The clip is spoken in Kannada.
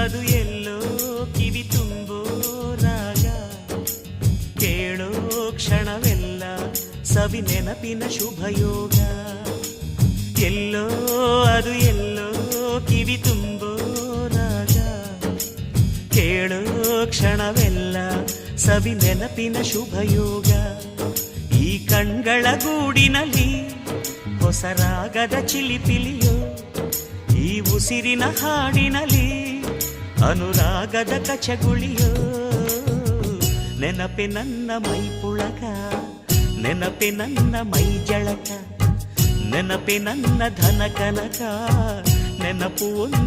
ಅದು ಎಲ್ಲೋ ಕಿವಿ ತುಂಬೋ ರಾಗ, ಕೇಳೋ ಕ್ಷಣವೆಲ್ಲ ಸವಿ ನೆನಪಿನ ಶುಭಯೋಗ. ಎಲ್ಲೋ ಅದು ಎಲ್ಲೋ ಕಿವಿ ತುಂಬೋ ರಾಗ, ಕೇಳೋ ಕ್ಷಣವೆಲ್ಲ ಸವಿ ನೆನಪಿನ ಶುಭಯೋಗ. ಈ ಕಣ್ಗಳ ಗೂಡಿನಲ್ಲಿ ಹೊಸ ರಾಗದ ಚಿಲಿಪಿಲಿಯೋ, ಈ ಉಸಿರಿನ ಹಾಡಿನಲ್ಲಿ ಅನುರಾಗದ ಕಚಗುಳಿಯೋ. ನೆನಪೆ ನನ್ನ ಮೈ ಪುಳಕ, ನೆನಪೆ ನನ್ನ ಮೈ ಜಳಕ, ನೆನಪೆ ನನ್ನ ಧನ ಕನಕ, ನೆನಪು